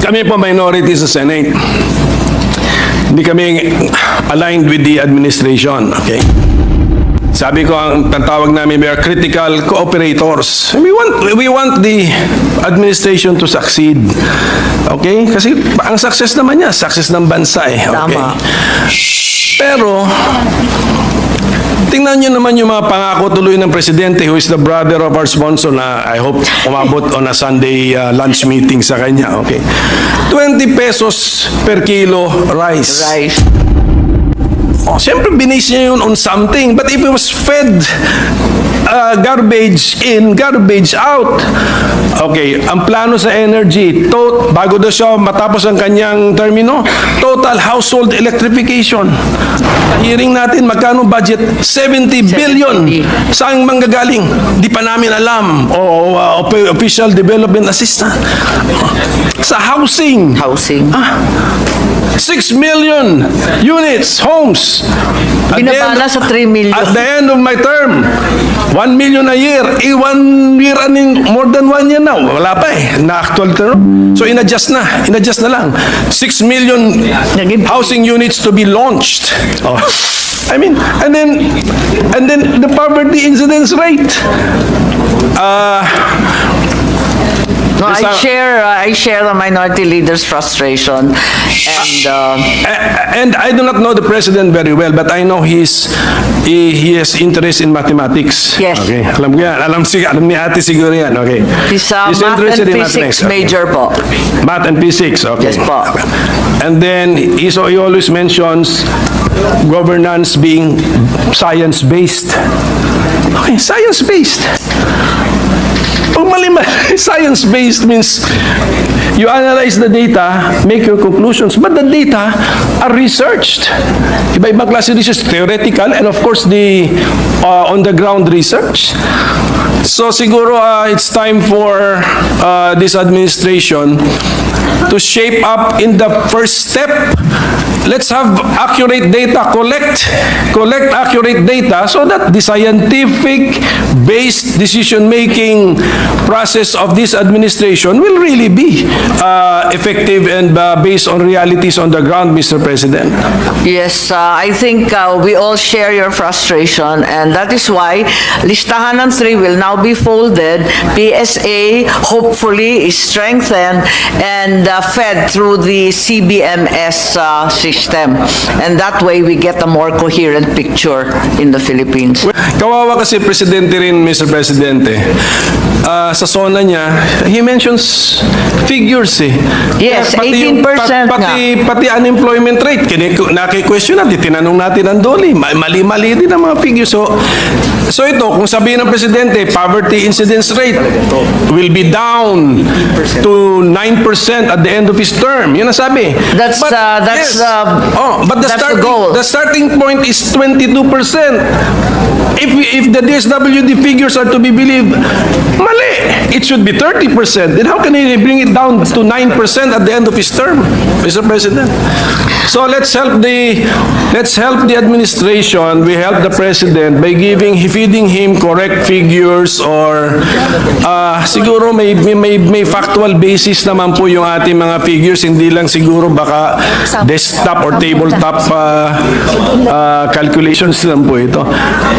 Kami po minority sa Senate. Hindi kami aligned with the administration. Okay? Sabi ko, ang tawag namin, we are critical cooperators. We want the administration to succeed. Okay? Kasi ang success naman niya, success ng bansa eh. Okay? Tama. Pero, tingnan nyo naman yung mga pangako tuloy ng Presidente, who is the brother of our sponsor na I hope umabot on a Sunday lunch meeting sa kanya. Okay. 20 pesos per kilo rice. Right. Oh, siyempre, binase niya yun on something. But if it was fed garbage in, garbage out. Okay, ang plano sa energy, bago daw siya matapos ang kanyang termino, total household electrification. Hearing natin, magkano budget? 70 billion. Saan manggagaling? Di pa namin alam. Official Development Assistant. Sa housing. Housing. 6 million units, homes. Binabala sa 3 million. At the end of my term, 1 million a year. 1 year, more than 1 year now. Wala pa eh, na actual term. So in-adjust na lang. 6 million housing units to be launched. Oh. I mean, and then the poverty incidence rate. No, I share the minority leader's frustration, and I do not know the president very well, but I know he has interest in mathematics. Yes. Okay. Alam ko yan. Alam ni ate siguro yan. Okay. He's math interested and in physics mathematics. major po. Math and physics. Okay. Yes po. And then he always mentions governance being science-based. Okay, science-based. Pag mali-mali, science-based means you analyze the data, make your conclusions, but the data are researched. Iba-ibang klase research, theoretical, and of course the on-the-ground research. So siguro it's time for this administration to shape up in the first step. Let's have accurate data, collect accurate data so that the scientific-based decision-making process of this administration will really be effective and based on realities on the ground, Mr. President. Yes, I think we all share your frustration, and that is why Listahanan 3 will now be folded. PSA hopefully is strengthened and fed through the CBMS system. And that way we get a more coherent picture in the Philippines. Kawawa kasi Presidente rin, Mr. Presidente. Sa zona niya, he mentions figures eh. Yes, 18% Pati unemployment rate, naki-question natin, tinanong natin ang doli. Mali-mali din ang mga figures. So ito, kung sabihin ng Presidente, poverty incidence rate will be down to 9% at the end of his term. Yun ang sabi. That's the goal. The starting point is 22%. If the DSWD figures are to be believed, mali. It should be 30%. Then how can he bring it down to 9% at the end of his term, Mr. President? So let's help the administration. We help the President by feeding him correct figures or siguro may factual basis naman po yung ating mga figures. Hindi lang siguro baka desktop or tabletop calculations lang po ito.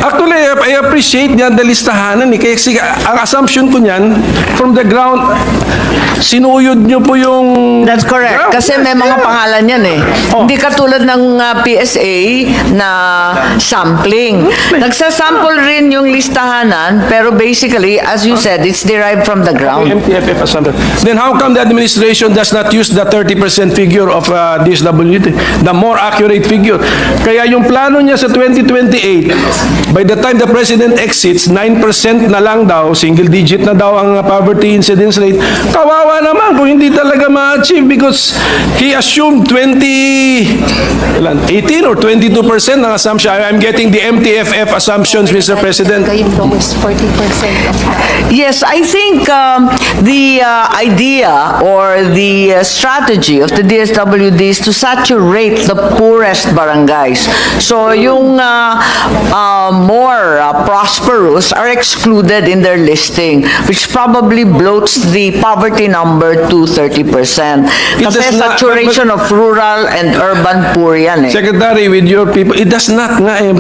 Actually, I appreciate niyan the listahanan eh. Kasi ang assumption ko niyan, from the ground, sinuyod niyo po yung... That's correct. ground. Kasi may mga pangalan yan eh. Hindi katulad ng PSA na sampling. Nagsasample rin yung listahanan, pero basically, as you said, it's derived from the ground. MTFF assumption. Then how come the administration does not use the 30% figure of DSWD, the more accurate figure? Kaya yung plano niya sa 2028, by the time the President exits, 9% na lang daw, single digit na daw ang poverty incidence rate. Kawawa naman kung hindi talaga ma-achieve because he assumed 18 or 22% ng assumption. I'm getting the MTFF assumptions, Mr. Mr. President? Yung lowest 40% of that. Yes, I think the idea or the strategy of the DSWD is to saturate the poorest barangays. So yung more prosperous are excluded in their listing, which probably bloats the poverty number to 30%. It Kasi does not- saturation of rural and urban poor yan eh. Secretary, with your people, it does not nga eh.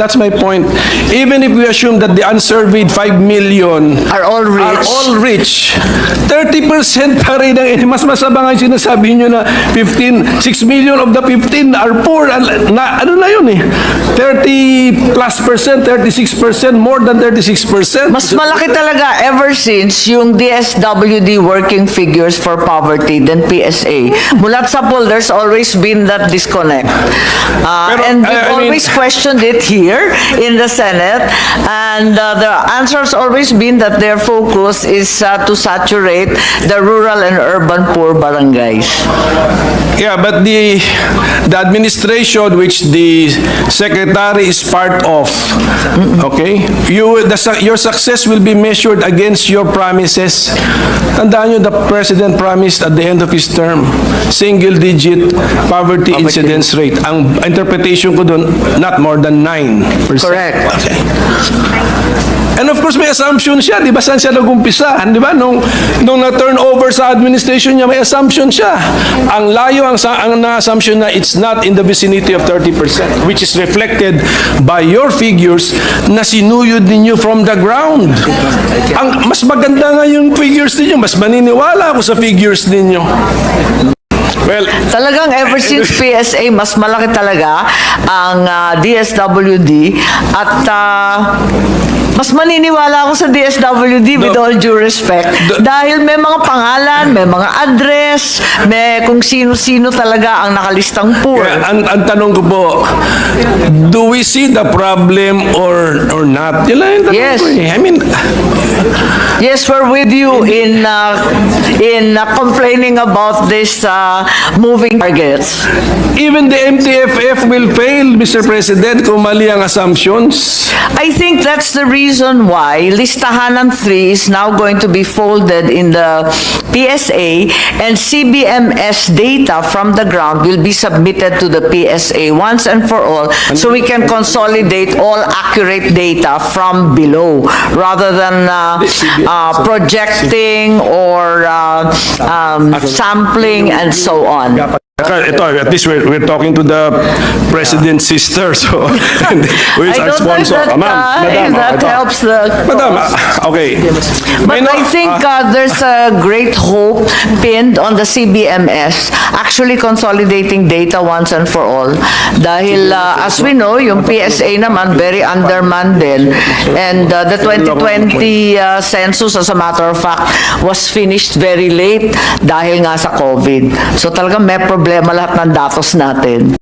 That's my point. Even if we assume that the unsurveyed 5 million Are all rich. 30% pa rin mas masama nga yung sinasabi nyo na 6 million of the 15 are poor. Ano na yun eh? 30 plus percent, 36%, more than 36%. Mas malaki talaga ever since yung DSWD working figures for poverty than PSA. Mulat sa poll, there's always been that disconnect. And we've always questioned it here in the Senate, and the answer has always been that their focus is to saturate the rural and urban poor barangays. Yeah, but the administration which the secretary is part of, okay, your success will be measured against your promises. Tandaan nyo, the president promised at the end of his term, single-digit poverty incidence rate. Ang interpretation ko doon, not more than 9%. Correct. Okay. And of course, may assumption siya. Di ba saan siya nag-umpisa? Di ba? Nung na-turn over sa administration niya, may assumption siya. Ang layo, ang na-assumption na it's not in the vicinity of 30%, which is reflected by your figures na sinuyod ninyo from the ground. Mas maganda nga yung figures ninyo. Mas maniniwala ako sa figures ninyo. Well, Talagang ever since PSA, mas malaki talaga ang DSWD at mas maniniwala ako sa DSWD with all due respect. Dahil may mga pangalan, may mga address, may kung sino-sino talaga ang nakalistang poor. ang tanong ko po, do we see the problem or not? Yun lang yung tanong Yes. ko eh. I mean, Yes, we're with you in complaining about this moving targets. even the MTFF will fail, Mr. President, kung mali ang assumptions. I think that's the reason why listahan ng 3 is now going to be folded in the PSA, and CBMS data from the ground will be submitted to the PSA once and for all, so we can consolidate all accurate data from below rather than projecting or sampling and so on. Ito, at least we're talking to the President's sister, so who is I our don't know if sponsor? that helps the Madam, okay. But I think there's a great hope pinned on the CBMS actually consolidating data once and for all. Dahil as we know, yung PSA naman very undermanned din. And the 2020 census, as a matter of fact, was finished very late dahil nga sa COVID. So talagang may problema lahat ng datos natin.